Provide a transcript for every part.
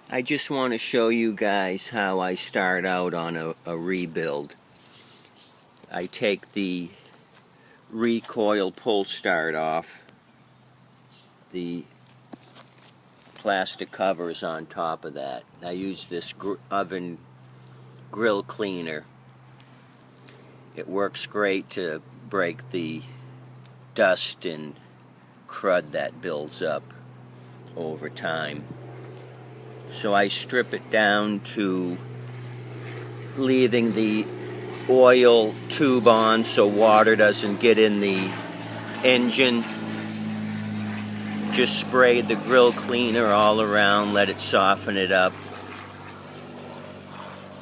I just want to show you guys how I start out on a rebuild. I take the recoil pull start off. The plastic cover is on top of that. I use this oven grill cleaner. It works great to break the dust and crud that builds up over time. So I strip it down to leaving the oil tube on so water doesn't get in the engine. Just spray the grill cleaner all around, let it soften it up.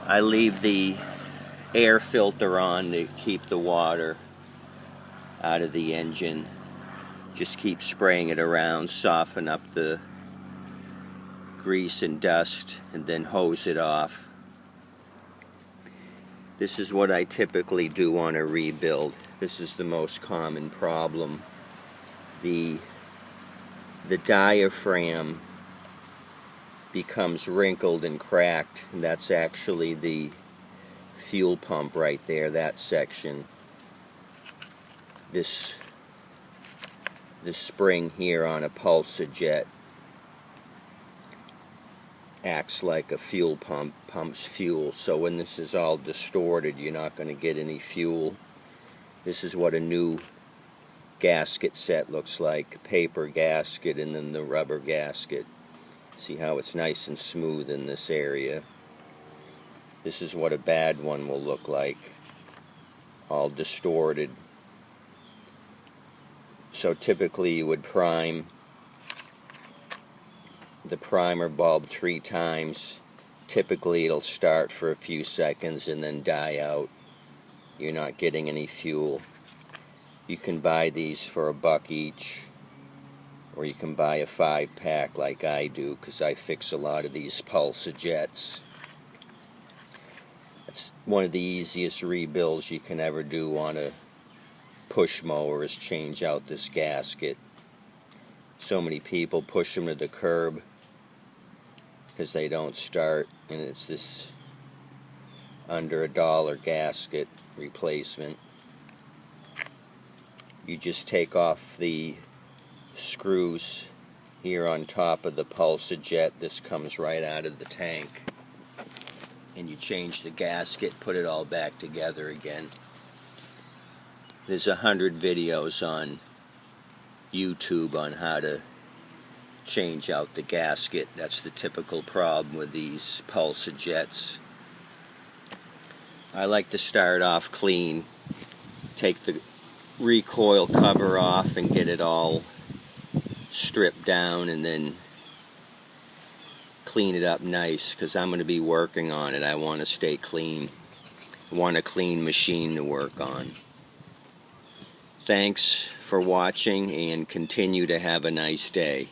I leave the air filter on to keep the water out of the engine. Just keep spraying it around, soften up the grease and dust, and then hose it off. This is what I typically do on a rebuild. This is the most common problem. The diaphragm becomes wrinkled and cracked, and that's actually the fuel pump right there, that section. This spring here on a Pulsajet acts like a fuel pump, pumps fuel. So when this is all distorted, you're not going to get any fuel. This is what a new gasket set looks like. Paper gasket and then the rubber gasket. See how it's nice and smooth in this area. This is what a bad one will look like. All distorted. So typically you would prime the primer bulb 3 times. Typically it'll start for a few seconds and then die out. You're not getting any fuel. You can buy these for $1 each, or you can buy a 5-pack like I do, because I fix a lot of these Pulsajets. It's one of the easiest rebuilds you can ever do on a push mower, is change out this gasket. So many people push them to the curb because they don't start, and it's this under $1 gasket replacement. You just take off the screws here on top of the Pulsajet. This comes right out of the tank, and you change the gasket, put it all back together again. There's 100 videos on YouTube on how to change out the gasket. That's the typical problem with these Pulsajets. I like to start off clean, take the recoil cover off and get it all stripped down, and then clean it up nice, because I'm going to be working on it. I want to stay clean. I want a clean machine to work on. Thanks for watching, and continue to have a nice day.